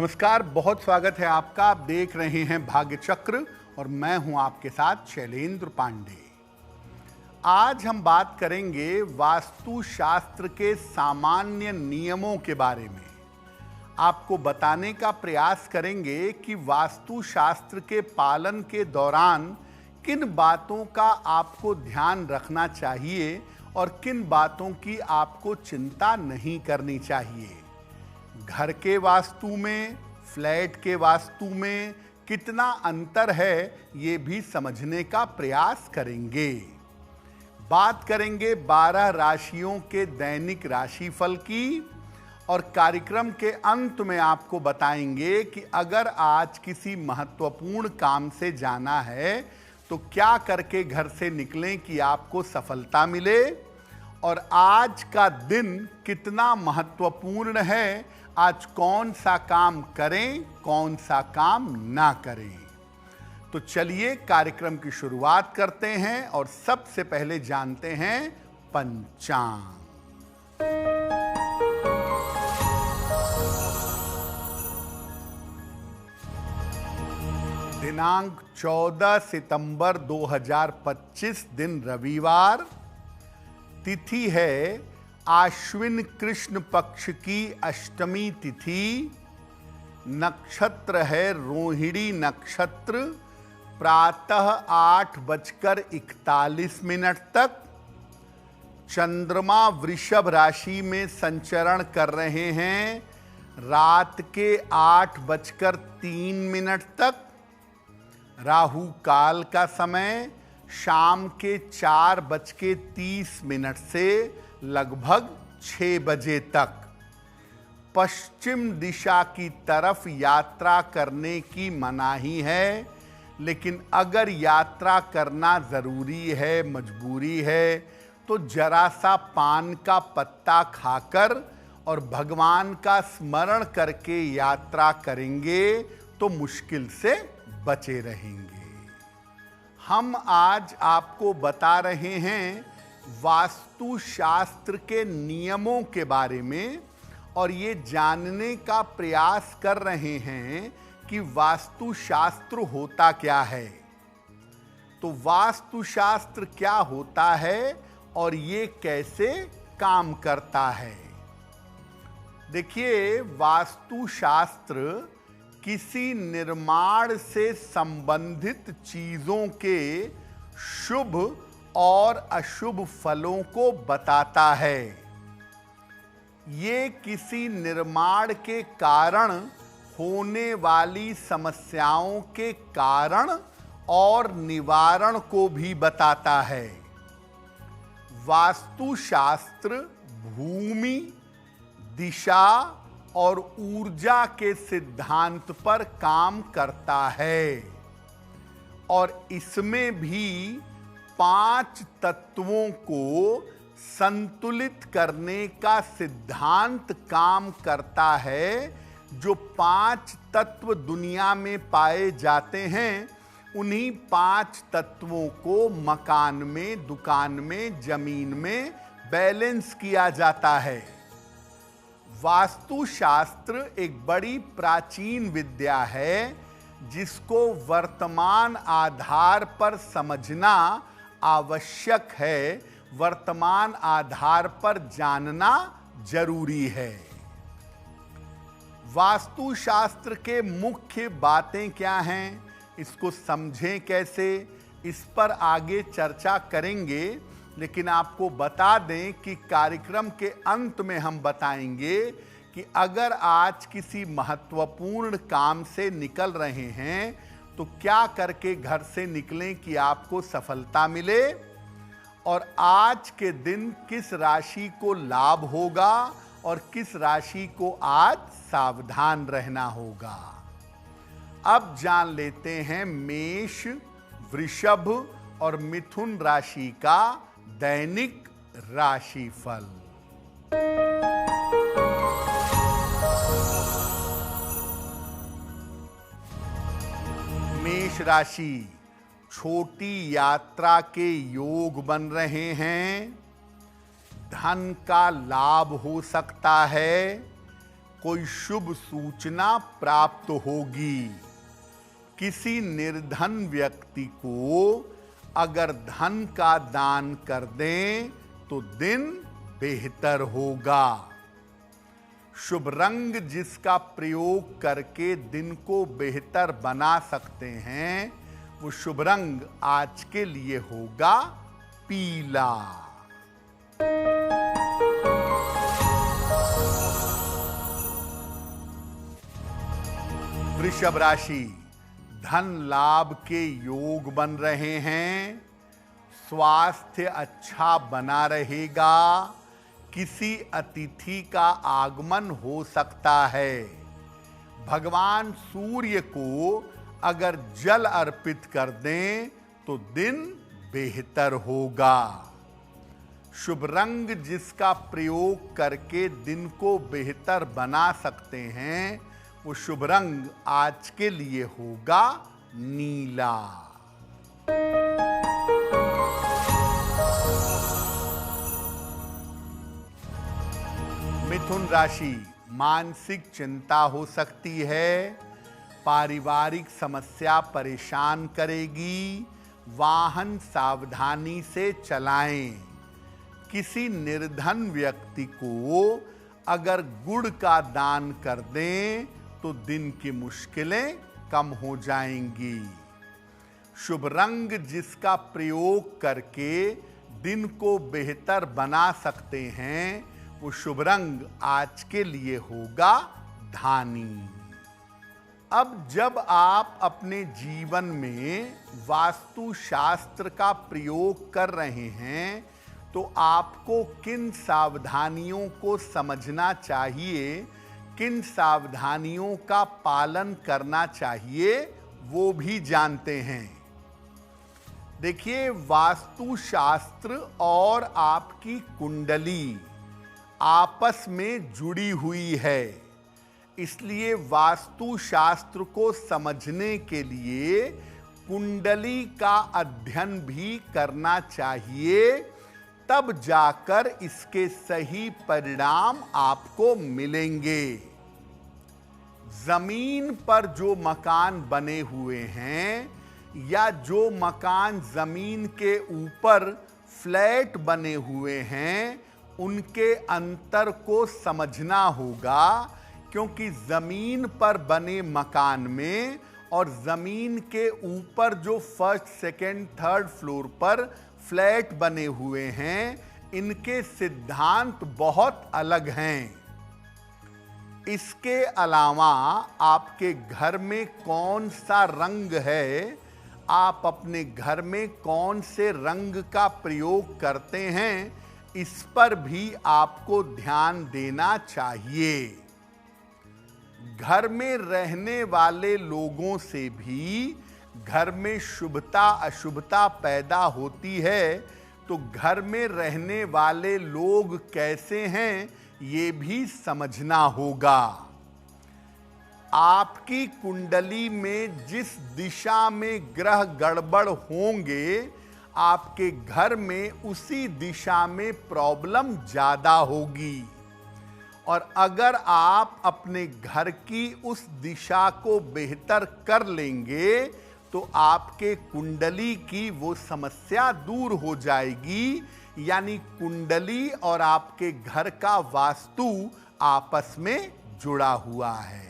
नमस्कार, बहुत स्वागत है आपका। आप देख रहे हैं भाग्य चक्र और मैं हूं आपके साथ शैलेंद्र पांडे। आज हम बात करेंगे वास्तु शास्त्र के सामान्य नियमों के बारे में। आपको बताने का प्रयास करेंगे कि वास्तु शास्त्र के पालन के दौरान किन बातों का आपको ध्यान रखना चाहिए और किन बातों की आपको चिंता नहीं करनी चाहिए। घर के वास्तु में, फ्लैट के वास्तु में कितना अंतर है, ये भी समझने का प्रयास करेंगे। बात करेंगे 12 राशियों के दैनिक राशिफल की और कार्यक्रम के अंत में आपको बताएंगे कि अगर आज किसी महत्वपूर्ण काम से जाना है तो क्या करके घर से निकलें कि आपको सफलता मिले, और आज का दिन कितना महत्वपूर्ण है, आज कौन सा काम करें, कौन सा काम ना करें। तो चलिए कार्यक्रम की शुरुआत करते हैं और सबसे पहले जानते हैं पंचांग। दिनांक 14 सितंबर 2025, दिन रविवार। तिथि है आश्विन कृष्ण पक्ष की अष्टमी तिथि। नक्षत्र है रोहिणी नक्षत्र। प्रातः 8:41 तक। चंद्रमा वृषभ राशि में संचरण कर रहे हैं रात के 8:03 तक। राहु काल का समय शाम के 4:30 से लगभग 6 बजे तक। पश्चिम दिशा की तरफ यात्रा करने की मनाही है, लेकिन अगर यात्रा करना जरूरी है, मजबूरी है, तो जरा सा पान का पत्ता खाकर और भगवान का स्मरण करके यात्रा करेंगे तो मुश्किल से बचे रहेंगे। हम आज आपको बता रहे हैं वास्तु शास्त्र के नियमों के बारे में और ये जानने का प्रयास कर रहे हैं कि वास्तु शास्त्र होता क्या है। तो वास्तु शास्त्र क्या होता है और ये कैसे काम करता है। देखिए, वास्तु शास्त्र किसी निर्माण से संबंधित चीजों के शुभ और अशुभ फलों को बताता है। ये किसी निर्माण के कारण होने वाली समस्याओं के कारण और निवारण को भी बताता है। वास्तुशास्त्र भूमि, दिशा और ऊर्जा के सिद्धांत पर काम करता है और इसमें भी 5 तत्वों को संतुलित करने का सिद्धांत काम करता है। जो 5 तत्व दुनिया में पाए जाते हैं, उन्हीं 5 तत्वों को मकान में, दुकान में, जमीन में बैलेंस किया जाता है। वास्तुशास्त्र एक बड़ी प्राचीन विद्या है जिसको वर्तमान आधार पर समझना आवश्यक है, वर्तमान आधार पर जानना जरूरी है। वास्तुशास्त्र के मुख्य बातें क्या हैं, इसको समझें कैसे, इस पर आगे चर्चा करेंगे। लेकिन आपको बता दें कि कार्यक्रम के अंत में हम बताएंगे कि अगर आज किसी महत्वपूर्ण काम से निकल रहे हैं तो क्या करके घर से निकलें कि आपको सफलता मिले, और आज के दिन किस राशि को लाभ होगा और किस राशि को आज सावधान रहना होगा। अब जान लेते हैं मेष, वृषभ और मिथुन राशि का दैनिक राशिफल। मेष राशि, छोटी यात्रा के योग बन रहे हैं। धन का लाभ हो सकता है। कोई शुभ सूचना प्राप्त होगी। किसी निर्धन व्यक्ति को अगर धन का दान कर दें तो दिन बेहतर होगा। शुभ रंग जिसका प्रयोग करके दिन को बेहतर बना सकते हैं, वो शुभ रंग आज के लिए होगा पीला। वृषभ राशि, धन लाभ के योग बन रहे हैं। स्वास्थ्य अच्छा बना रहेगा। किसी अतिथि का आगमन हो सकता है। भगवान सूर्य को अगर जल अर्पित कर दें तो दिन बेहतर होगा। शुभ रंग जिसका प्रयोग करके दिन को बेहतर बना सकते हैं, वो शुभ रंग आज के लिए होगा नीला। मिथुन राशि, मानसिक चिंता हो सकती है। पारिवारिक समस्या परेशान करेगी। वाहन सावधानी से चलाएं। किसी निर्धन व्यक्ति को अगर गुड़ का दान कर दें तो दिन की मुश्किलें कम हो जाएंगी। शुभ रंग जिसका प्रयोग करके दिन को बेहतर बना सकते हैं, वो शुभ रंग आज के लिए होगा धानी। अब जब आप अपने जीवन में वास्तु शास्त्र का प्रयोग कर रहे हैं, तो आपको किन सावधानियों को समझना चाहिए, किन सावधानियों का पालन करना चाहिए, वो भी जानते हैं। देखिए, वास्तु शास्त्र और आपकी कुंडली आपस में जुड़ी हुई है। इसलिए वास्तु शास्त्र को समझने के लिए कुंडली का अध्ययन भी करना चाहिए, तब जाकर इसके सही परिणाम आपको मिलेंगे। जमीन पर जो मकान बने हुए हैं या जो मकान जमीन के ऊपर फ्लैट बने हुए हैं, उनके अंतर को समझना होगा, क्योंकि जमीन पर बने मकान में और जमीन के ऊपर जो फर्स्ट, सेकंड, थर्ड फ्लोर पर फ्लैट बने हुए हैं, इनके सिद्धांत बहुत अलग हैं। इसके अलावा आपके घर में कौन सा रंग है, आप अपने घर में कौन से रंग का प्रयोग करते हैं, इस पर भी आपको ध्यान देना चाहिए। घर में रहने वाले लोगों से भी घर में शुभता अशुभता पैदा होती है, तो घर में रहने वाले लोग कैसे हैं, ये भी समझना होगा। आपकी कुंडली में जिस दिशा में ग्रह गड़बड़ होंगे, आपके घर में उसी दिशा में प्रॉब्लम ज़्यादा होगी। और अगर आप अपने घर की उस दिशा को बेहतर कर लेंगे, तो आपके कुंडली की वो समस्या दूर हो जाएगी। यानी कुंडली और आपके घर का वास्तु आपस में जुड़ा हुआ है।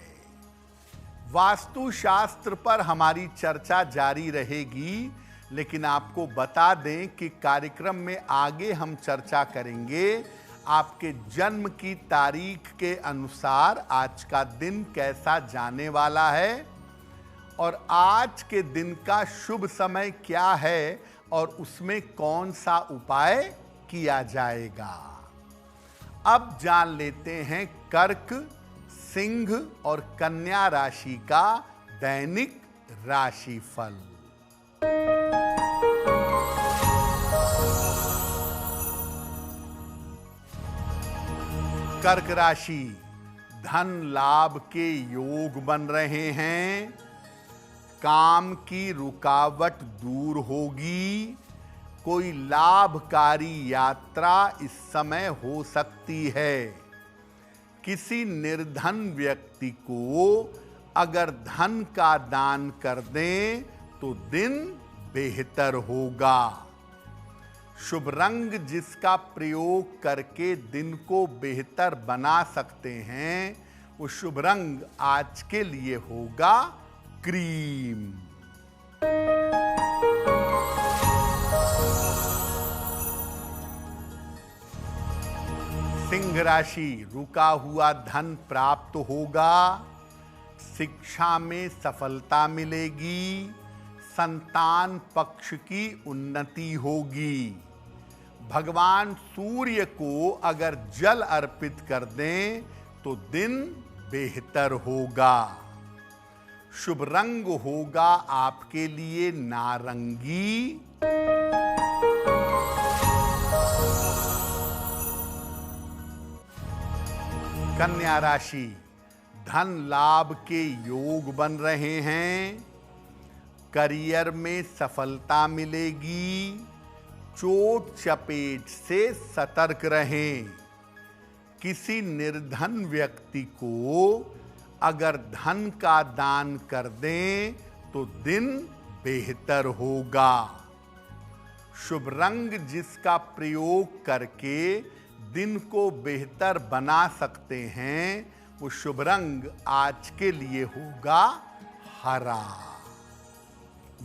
वास्तु शास्त्र पर हमारी चर्चा जारी रहेगी, लेकिन आपको बता दें कि कार्यक्रम में आगे हम चर्चा करेंगे आपके जन्म की तारीख के अनुसार आज का दिन कैसा जाने वाला है और आज के दिन का शुभ समय क्या है और उसमें कौन सा उपाय किया जाएगा। अब जान लेते हैं कर्क, सिंह और कन्या राशि का दैनिक राशिफल। कर्क राशि, धन लाभ के योग बन रहे हैं। काम की रुकावट दूर होगी। कोई लाभकारी यात्रा इस समय हो सकती है। किसी निर्धन व्यक्ति को अगर धन का दान कर दें तो दिन बेहतर होगा। शुभ रंग जिसका प्रयोग करके दिन को बेहतर बना सकते हैं, वो शुभ रंग आज के लिए होगा क्रीम। सिंह राशि, रुका हुआ धन प्राप्त होगा, शिक्षा में सफलता मिलेगी, संतान पक्ष की उन्नति होगी। भगवान सूर्य को अगर जल अर्पित कर दें तो दिन बेहतर होगा। शुभ रंग होगा आपके लिए नारंगी। कन्या राशि, धन लाभ के योग बन रहे हैं, करियर में सफलता मिलेगी, चोट चपेट से सतर्क रहें। किसी निर्धन व्यक्ति को अगर धन का दान कर दें तो दिन बेहतर होगा। शुभ रंग जिसका प्रयोग करके दिन को बेहतर बना सकते हैं, वो शुभ रंग आज के लिए होगा हरा।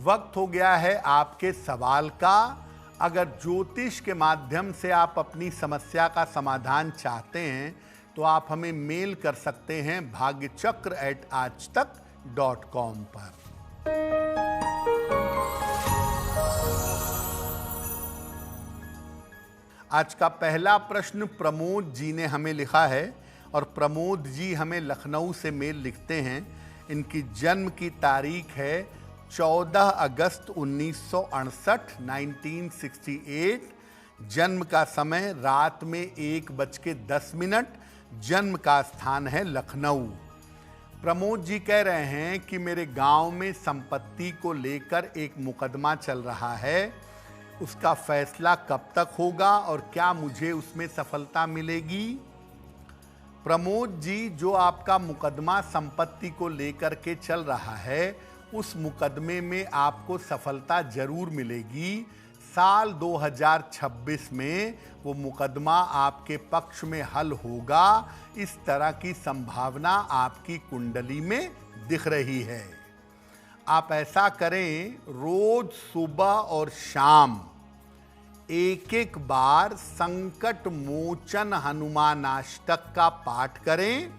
वक्त हो गया है आपके सवाल का। अगर ज्योतिष के माध्यम से आप अपनी समस्या का समाधान चाहते हैं तो आप हमें मेल कर सकते हैं bhagyachakra@aajtak.com पर। आज का पहला प्रश्न प्रमोद जी ने हमें लिखा है और प्रमोद जी हमें लखनऊ से मेल लिखते हैं। इनकी जन्म की तारीख है 14 अगस्त 1968 1968। जन्म का समय रात में 1:10। जन्म का स्थान है लखनऊ। प्रमोद जी कह रहे हैं कि मेरे गांव में संपत्ति को लेकर एक मुकदमा चल रहा है, उसका फैसला कब तक होगा और क्या मुझे उसमें सफलता मिलेगी? प्रमोद जी, जो आपका मुकदमा संपत्ति को लेकर के चल रहा है, उस मुकदमे में आपको सफलता जरूर मिलेगी। साल 2026 में वो मुकदमा आपके पक्ष में हल होगा, इस तरह की संभावना आपकी कुंडली में दिख रही है। आप ऐसा करें, रोज सुबह और शाम एक बार संकट मोचन हनुमानाष्टक का पाठ करें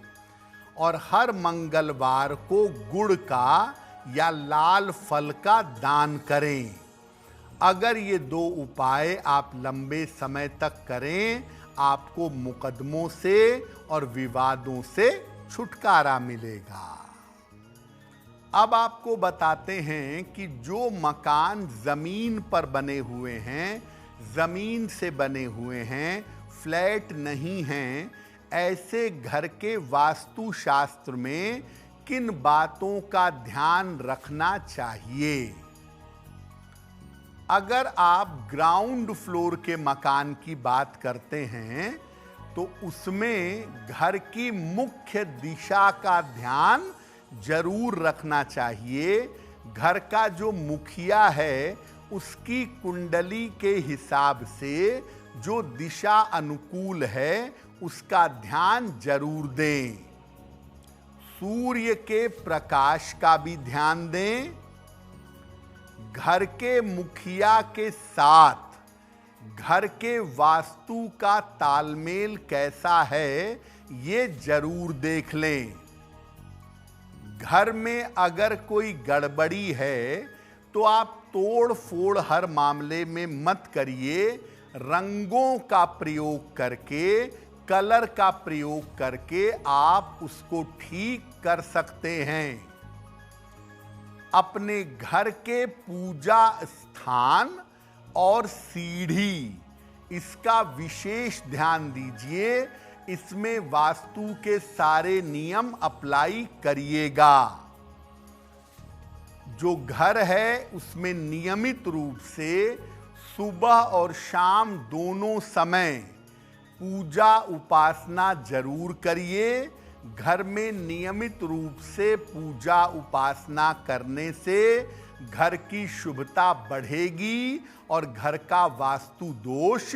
और हर मंगलवार को गुड़ का या लाल फल का दान करें। अगर ये 2 उपाय आप लंबे समय तक करें, आपको मुकदमों से और विवादों से छुटकारा मिलेगा। अब आपको बताते हैं कि जो मकान जमीन पर बने हुए हैं, जमीन से बने हुए हैं, फ्लैट नहीं हैं, ऐसे घर के वास्तु शास्त्र में किन बातों का ध्यान रखना चाहिए। अगर आप ग्राउंड फ्लोर के मकान की बात करते हैं तो उसमें घर की मुख्य दिशा का ध्यान जरूर रखना चाहिए। घर का जो मुखिया है, उसकी कुंडली के हिसाब से जो दिशा अनुकूल है, उसका ध्यान जरूर दें। सूर्य के प्रकाश का भी ध्यान दें। घर के मुखिया के साथ घर के वास्तु का तालमेल कैसा है, ये जरूर देख लें। घर में अगर कोई गड़बड़ी है तो आप तोड़ फोड़ हर मामले में मत करिए। रंगों का प्रयोग करके, कलर का प्रयोग करके आप उसको ठीक कर सकते हैं। अपने घर के पूजा स्थान और सीढ़ी, इसका विशेष ध्यान दीजिए। इसमें वास्तु के सारे नियम अप्लाई करिएगा। जो घर है उसमें नियमित रूप से सुबह और शाम दोनों समय पूजा उपासना जरूर करिए। घर में नियमित रूप से पूजा उपासना करने से घर की शुभता बढ़ेगी और घर का वास्तु दोष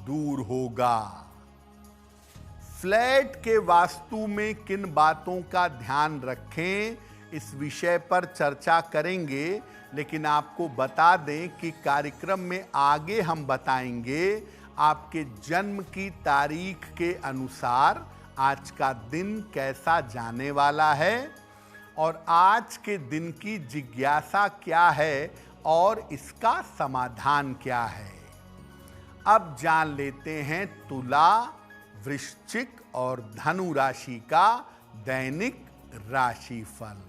दूर होगा। फ्लैट के वास्तु में किन बातों का ध्यान रखें, इस विषय पर चर्चा करेंगे, लेकिन आपको बता दें कि कार्यक्रम में आगे हम बताएंगे आपके जन्म की तारीख के अनुसार आज का दिन कैसा जाने वाला है और आज के दिन की जिज्ञासा क्या है और इसका समाधान क्या है। अब जान लेते हैं तुला, वृश्चिक और धनु राशि का दैनिक राशिफल।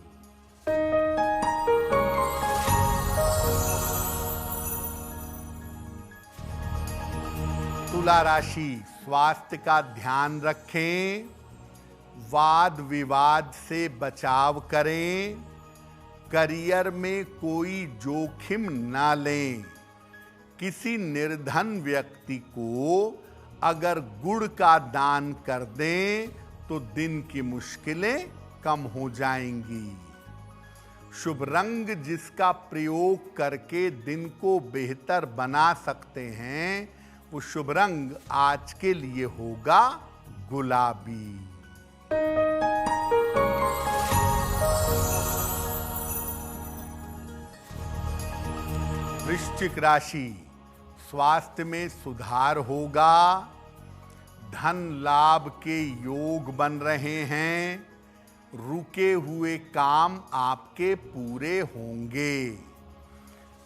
तुला राशि, स्वास्थ्य का ध्यान रखें, वाद विवाद से बचाव करें, करियर में कोई जोखिम ना लें। किसी निर्धन व्यक्ति को अगर गुड़ का दान कर दें तो दिन की मुश्किलें कम हो जाएंगी। शुभ रंग जिसका प्रयोग करके दिन को बेहतर बना सकते हैं, वो शुभ रंग आज के लिए होगा गुलाबी। वृश्चिक राशि, स्वास्थ्य में सुधार होगा, धन लाभ के योग बन रहे हैं, रुके हुए काम आपके पूरे होंगे।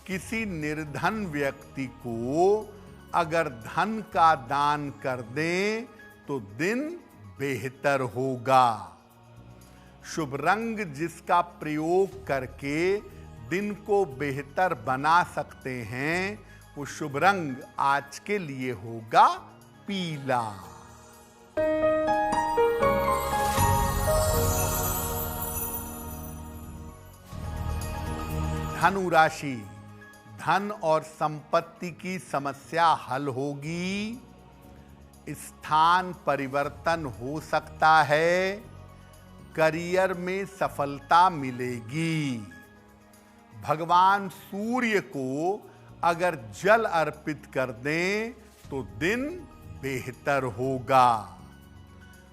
किसी निर्धन व्यक्ति को अगर धन का दान कर दें तो दिन बेहतर होगा। शुभ रंग जिसका प्रयोग करके दिन को बेहतर बना सकते हैं, वो शुभ रंग आज के लिए होगा पीला। धनु राशि, धन और संपत्ति की समस्या हल होगी, स्थान परिवर्तन हो सकता है, करियर में सफलता मिलेगी। भगवान सूर्य को अगर जल अर्पित कर दें तो दिन बेहतर होगा।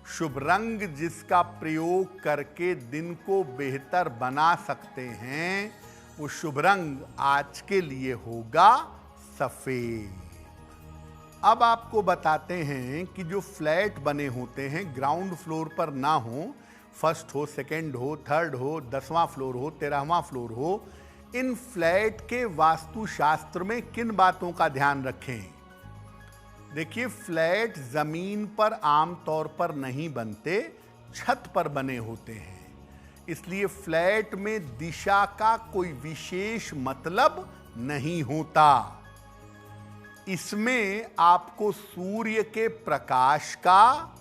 शुभ रंग जिसका प्रयोग करके दिन को बेहतर बना सकते हैं, वो शुभ रंग आज के लिए होगा सफेद। अब आपको बताते हैं कि जो फ्लैट बने होते हैं, ग्राउंड फ्लोर पर ना हो, फर्स्ट हो, सेकंड हो, थर्ड हो, 10वां फ्लोर हो, 13वां फ्लोर हो, इन फ्लैट के वास्तुशास्त्र में किन बातों का ध्यान रखें। देखिए, फ्लैट जमीन पर आमतौर पर नहीं बनते, छत पर बने होते हैं। इसलिए फ्लैट में दिशा का कोई विशेष मतलब नहीं होता। इसमें आपको सूर्य के प्रकाश का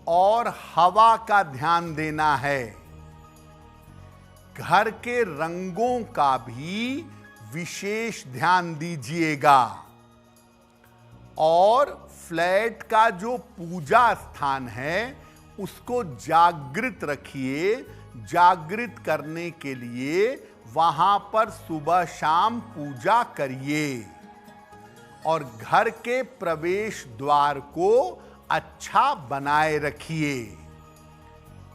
और हवा का ध्यान देना है। घर के रंगों का भी विशेष ध्यान दीजिएगा और फ्लैट का जो पूजा स्थान है उसको जागृत रखिए। जागृत करने के लिए वहां पर सुबह शाम पूजा करिए और घर के प्रवेश द्वार को अच्छा बनाए रखिए।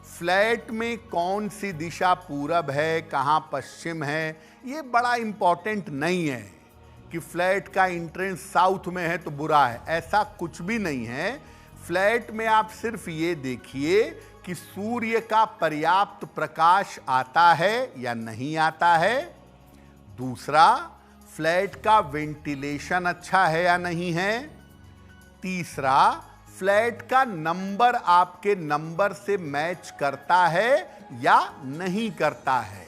फ्लैट में कौन सी दिशा पूरब है, कहां पश्चिम है, ये बड़ा इंपॉर्टेंट नहीं है कि फ्लैट का एंट्रेंस साउथ में है तो बुरा है, ऐसा कुछ भी नहीं है। फ्लैट में आप सिर्फ ये देखिए कि सूर्य का पर्याप्त प्रकाश आता है या नहीं आता है। दूसरा, फ्लैट का वेंटिलेशन अच्छा है या नहीं है। तीसरा, फ्लैट का नंबर आपके नंबर से मैच करता है या नहीं करता है।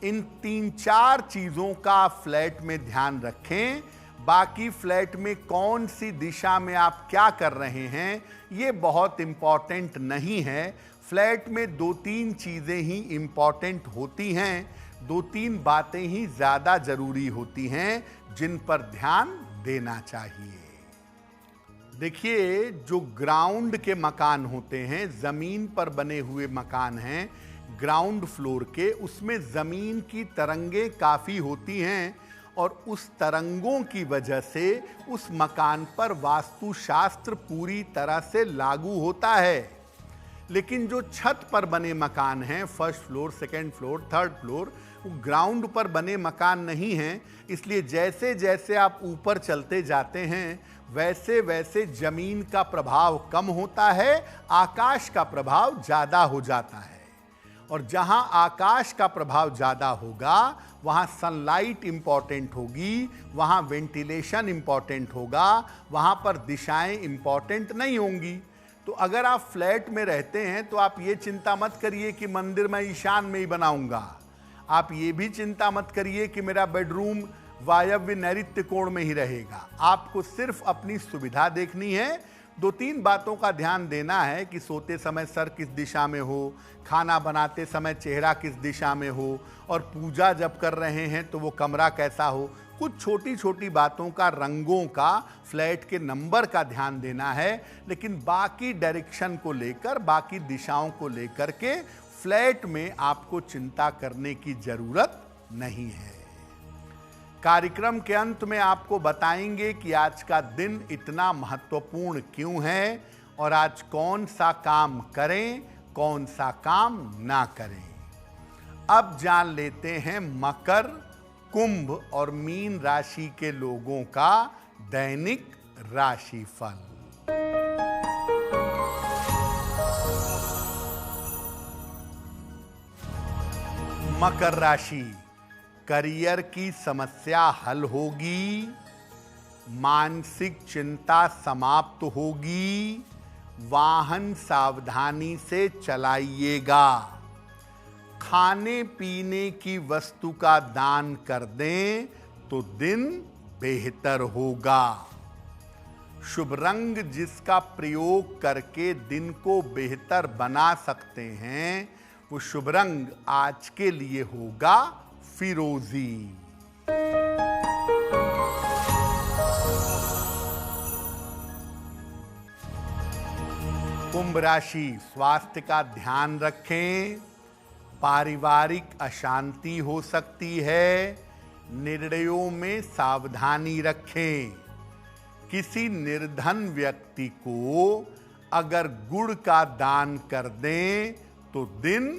इन 3-4 चीजों का आप फ्लैट में ध्यान रखें। बाकी फ्लैट में कौन सी दिशा में आप क्या कर रहे हैं, ये बहुत इंपॉर्टेंट नहीं है। फ्लैट में 2-3 चीजें ही इंपॉर्टेंट होती हैं, 2-3 बातें ही ज्यादा जरूरी होती हैं जिन पर ध्यान देना चाहिए। देखिए, जो ग्राउंड के मकान होते हैं, जमीन पर बने हुए मकान हैं, ग्राउंड फ्लोर के, उसमें जमीन की तरंगें काफी होती हैं और उस तरंगों की वजह से उस मकान पर वास्तुशास्त्र पूरी तरह से लागू होता है। लेकिन जो छत पर बने मकान हैं, first floor, second floor, third floor, वो ग्राउंड पर बने मकान नहीं हैं। इसलिए जैसे जैसे आप ऊपर चलते जाते हैं वैसे वैसे जमीन का प्रभाव कम होता है, आकाश का प्रभाव ज्यादा हो जाता है। और जहां आकाश का प्रभाव ज्यादा होगा वहां सनलाइट इंपॉर्टेंट होगी, वहां वेंटिलेशन इंपॉर्टेंट होगा, वहां पर दिशाएं इंपॉर्टेंट नहीं होंगी। तो अगर आप फ्लैट में रहते हैं तो आप ये चिंता मत करिए कि मंदिर मैं ईशान में ही बनाऊंगा। आप ये भी चिंता मत करिए कि मेरा बेडरूम वायव्य नैऋत्य कोण में ही रहेगा। आपको सिर्फ अपनी सुविधा देखनी है। 2-3 बातों का ध्यान देना है कि सोते समय सर किस दिशा में हो, खाना बनाते समय चेहरा किस दिशा में हो, और पूजा जब कर रहे हैं तो वो कमरा कैसा हो। कुछ छोटी छोटी बातों का, रंगों का, फ्लैट के नंबर का ध्यान देना है। लेकिन बाकी डायरेक्शन को लेकर, बाकी दिशाओं को लेकर के फ्लैट में आपको चिंता करने की जरूरत नहीं है। कार्यक्रम के अंत में आपको बताएंगे कि आज का दिन इतना महत्वपूर्ण क्यों है और आज कौन सा काम करें, कौन सा काम ना करें। अब जान लेते हैं मकर, कुंभ और मीन राशि के लोगों का दैनिक राशिफल। मकर राशि, करियर की समस्या हल होगी, मानसिक चिंता समाप्त होगी, वाहन सावधानी से चलाइएगा, खाने पीने की वस्तु का दान कर दें तो दिन बेहतर होगा। शुभ रंग जिसका प्रयोग करके दिन को बेहतर बना सकते हैं वो शुभ रंग आज के लिए होगा फिरोजी। कुंभ राशि, स्वास्थ्य का ध्यान रखें, पारिवारिक अशांति हो सकती है, निर्णयों में सावधानी रखें। किसी निर्धन व्यक्ति को अगर गुड़ का दान कर दें तो दिन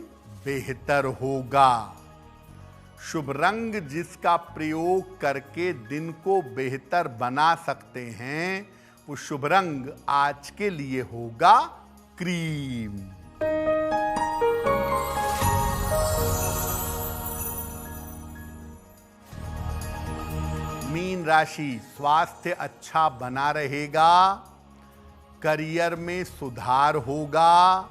बेहतर होगा। शुभ रंग जिसका प्रयोग करके दिन को बेहतर बना सकते हैं वो शुभ रंग आज के लिए होगा क्रीम। मीन राशि, स्वास्थ्य अच्छा बना रहेगा, करियर में सुधार होगा,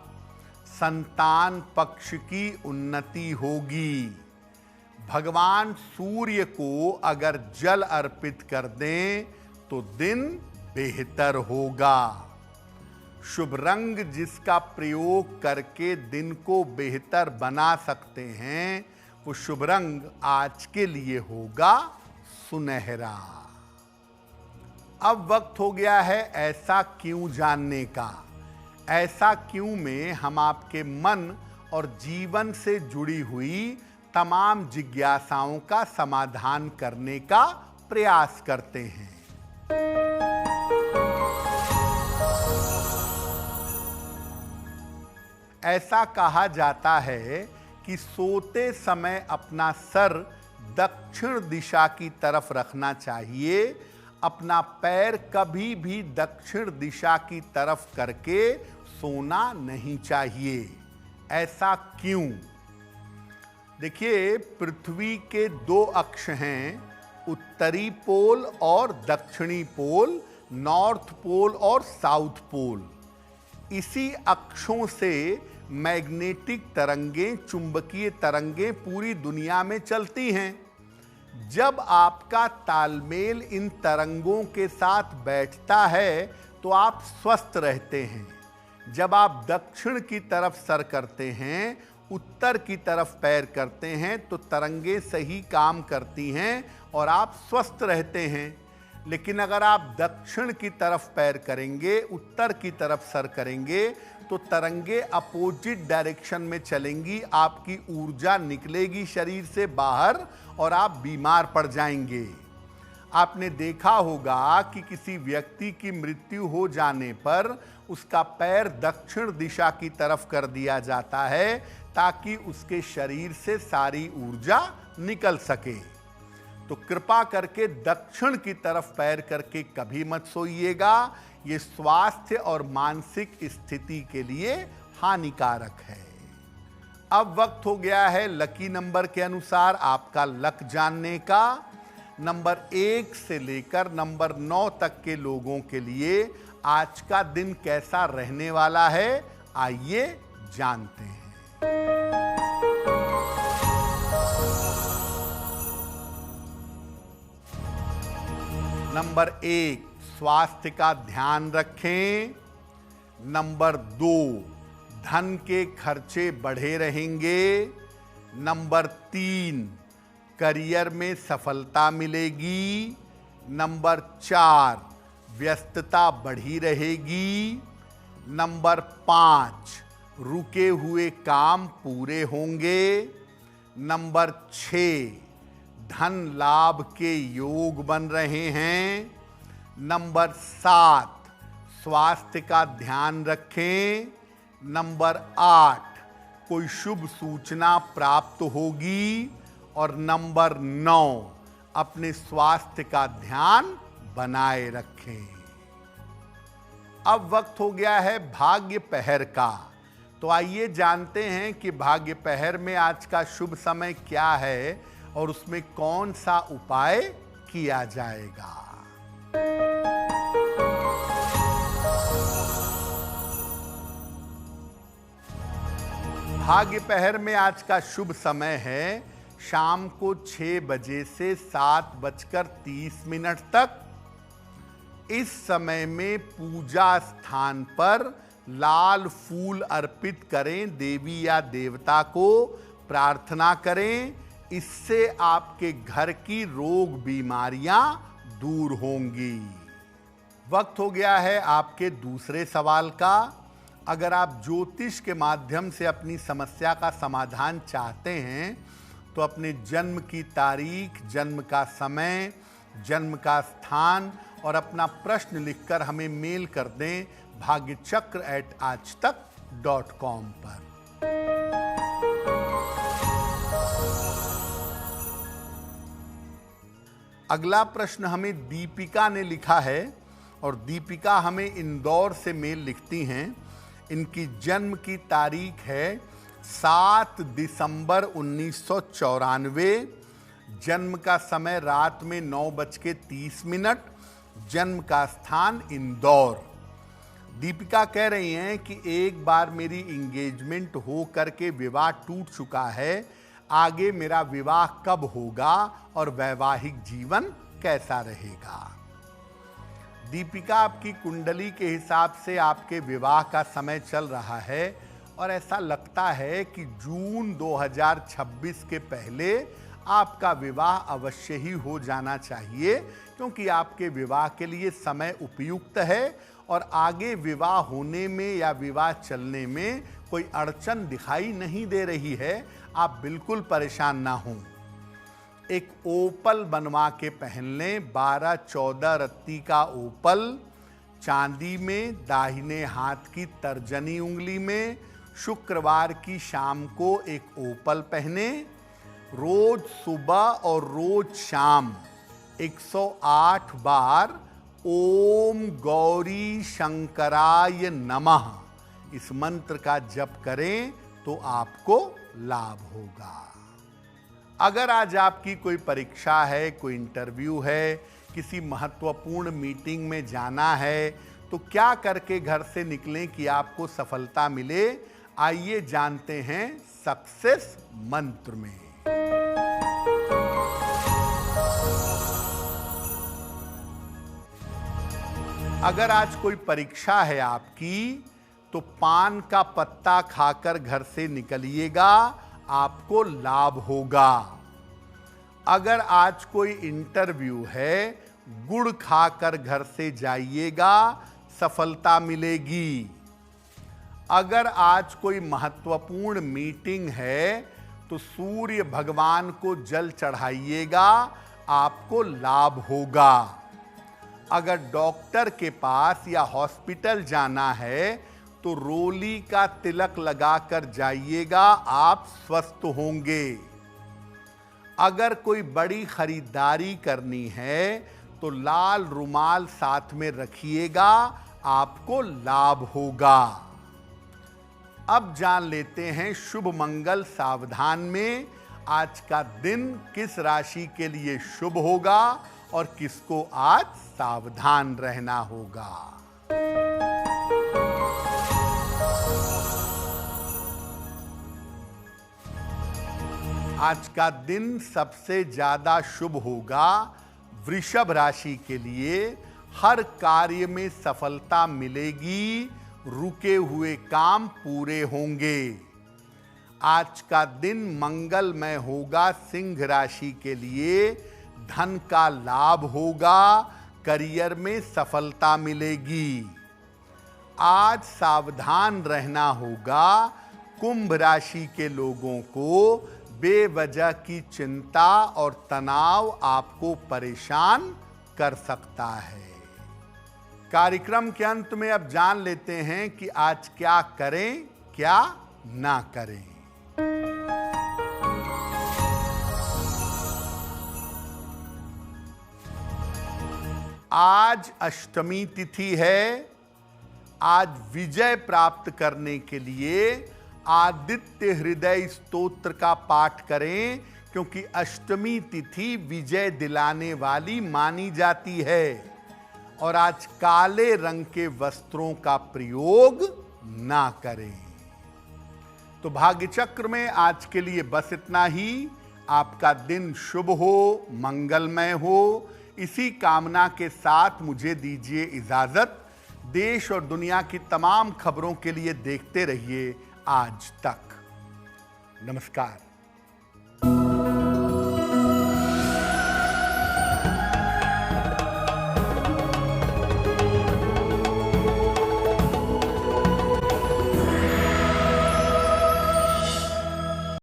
संतान पक्ष की उन्नति होगी। भगवान सूर्य को अगर जल अर्पित कर दें तो दिन बेहतर होगा। शुभ रंग जिसका प्रयोग करके दिन को बेहतर बना सकते हैं वो शुभ रंग आज के लिए होगा सुनहरा। अब वक्त हो गया है ऐसा क्यों जानने का। ऐसा क्यों में हम आपके मन और जीवन से जुड़ी हुई तमाम जिज्ञासाओं का समाधान करने का प्रयास करते हैं। ऐसा कहा जाता है कि सोते समय अपना सर दक्षिण दिशा की तरफ रखना चाहिए, अपना पैर कभी भी दक्षिण दिशा की तरफ करके सोना नहीं चाहिए। ऐसा क्यों? देखिए, पृथ्वी के 2 अक्ष हैं, उत्तरी पोल और दक्षिणी पोल, नॉर्थ पोल और साउथ पोल। इसी अक्षों से मैग्नेटिक तरंगें, चुंबकीय तरंगें पूरी दुनिया में चलती हैं। जब आपका तालमेल इन तरंगों के साथ बैठता है तो आप स्वस्थ रहते हैं। जब आप दक्षिण की तरफ सर करते हैं, उत्तर की तरफ पैर करते हैं तो तरंगें सही काम करती हैं और आप स्वस्थ रहते हैं। लेकिन अगर आप दक्षिण की तरफ पैर करेंगे, उत्तर की तरफ सर करेंगे, तो तरंगे अपोजिट डायरेक्शन में चलेंगी, आपकी ऊर्जा निकलेगी शरीर से बाहर और आप बीमार पड़ जाएंगे। आपने देखा होगा कि किसी व्यक्ति की मृत्यु हो जाने पर उसका पैर दक्षिण दिशा की तरफ कर दिया जाता है ताकि उसके शरीर से सारी ऊर्जा निकल सके। तो कृपा करके दक्षिण की तरफ पैर करके कभी मत सोइएगा, ये स्वास्थ्य और मानसिक स्थिति के लिए हानिकारक है। अब वक्त हो गया है लकी नंबर के अनुसार आपका लक जानने का। नंबर 1 से लेकर नंबर 9 तक के लोगों के लिए आज का दिन कैसा रहने वाला है, आइए जानते हैं। नंबर 1, स्वास्थ्य का ध्यान रखें। नंबर 2, धन के खर्चे बढ़े रहेंगे। नंबर 3, करियर में सफलता मिलेगी। नंबर 4, व्यस्तता बढ़ी रहेगी। नंबर 5, रुके हुए काम पूरे होंगे। नंबर 6, धन लाभ के योग बन रहे हैं। नंबर 7, स्वास्थ्य का ध्यान रखें। नंबर 8, कोई शुभ सूचना प्राप्त होगी। और नंबर 9, अपने स्वास्थ्य का ध्यान बनाए रखें। अब वक्त हो गया है भाग्य पहर का। तो आइए जानते हैं कि भाग्य पहर में आज का शुभ समय क्या है और उसमें कौन सा उपाय किया जाएगा। भाग्य पहर में आज का शुभ समय है शाम को 6 बजे से 7:30 तक। इस समय में पूजा स्थान पर लाल फूल अर्पित करें, देवी या देवता को प्रार्थना करें, इससे आपके घर की रोग बीमारियां दूर होंगी। वक्त हो गया है आपके दूसरे सवाल का। अगर आप ज्योतिष के माध्यम से अपनी समस्या का समाधान चाहते हैं तो अपने जन्म की तारीख, जन्म का समय, जन्म का स्थान और अपना प्रश्न लिखकर हमें मेल कर दें bhagyachakra@aajtak.com पर। अगला प्रश्न हमें दीपिका ने लिखा है और दीपिका हमें इंदौर से मेल लिखती हैं। इनकी जन्म की तारीख है 7 दिसंबर 1994। जन्म का समय रात में 9:30। जन्म का स्थान इंदौर। दीपिका कह रही हैं कि एक बार मेरी इंगेजमेंट हो करके विवाह टूट चुका है, आगे मेरा विवाह कब होगा और वैवाहिक जीवन कैसा रहेगा। दीपिका, आपकी कुंडली के हिसाब से आपके विवाह का समय चल रहा है और ऐसा लगता है कि जून 2026 के पहले आपका विवाह अवश्य ही हो जाना चाहिए, क्योंकि आपके विवाह के लिए समय उपयुक्त है और आगे विवाह होने में या विवाह चलने में कोई अड़चन दिखाई नहीं दे रही है। आप बिल्कुल परेशान ना हों। एक ओपल बनवा के पहन लें, 12-14 रत्ती का ओपल, चांदी में, दाहिने हाथ की तर्जनी उंगली में। शुक्रवार की शाम को एक ओपल पहने। रोज सुबह और रोज शाम 108 बार ओम गौरी शंकराय नमः इस मंत्र का जप करें तो आपको लाभ होगा। अगर आज आपकी कोई परीक्षा है, कोई इंटरव्यू है, किसी महत्वपूर्ण मीटिंग में जाना है, तो क्या करके घर से निकलें कि आपको सफलता मिले, आइए जानते हैं सक्सेस मंत्र में। अगर आज कोई परीक्षा है आपकी, तो पान का पत्ता खाकर घर से निकलिएगा, आपको लाभ होगा। अगर आज कोई इंटरव्यू है, गुड़ खाकर घर से जाइएगा, सफलता मिलेगी। अगर आज कोई महत्वपूर्ण मीटिंग है तो सूर्य भगवान को जल चढ़ाइएगा, आपको लाभ होगा। अगर डॉक्टर के पास या हॉस्पिटल जाना है तो रोली का तिलक लगाकर जाइएगा, आप स्वस्थ होंगे। अगर कोई बड़ी खरीदारी करनी है तो लाल रुमाल साथ में रखिएगा, आपको लाभ होगा। अब जान लेते हैं शुभ मंगल सावधान में आज का दिन किस राशि के लिए शुभ होगा और किसको आज सावधान रहना होगा। आज का दिन सबसे ज्यादा शुभ होगा वृषभ राशि के लिए। हर कार्य में सफलता मिलेगी, रुके हुए काम पूरे होंगे। आज का दिन मंगलमय होगा सिंह राशि के लिए। धन का लाभ होगा, करियर में सफलता मिलेगी। आज सावधान रहना होगा कुंभ राशि के लोगों को। बेवजह की चिंता और तनाव आपको परेशान कर सकता है। कार्यक्रम के अंत में अब जान लेते हैं कि आज क्या करें, क्या ना करें। आज अष्टमी तिथि है। आज विजय प्राप्त करने के लिए आदित्य हृदय स्तोत्र का पाठ करें, क्योंकि अष्टमी तिथि विजय दिलाने वाली मानी जाती है। और आज काले रंग के वस्त्रों का प्रयोग ना करें। तो भाग्य चक्र में आज के लिए बस इतना ही। आपका दिन शुभ हो, मंगलमय हो, इसी कामना के साथ मुझे दीजिए इजाजत। देश और दुनिया की तमाम खबरों के लिए देखते रहिए आज तक। नमस्कार।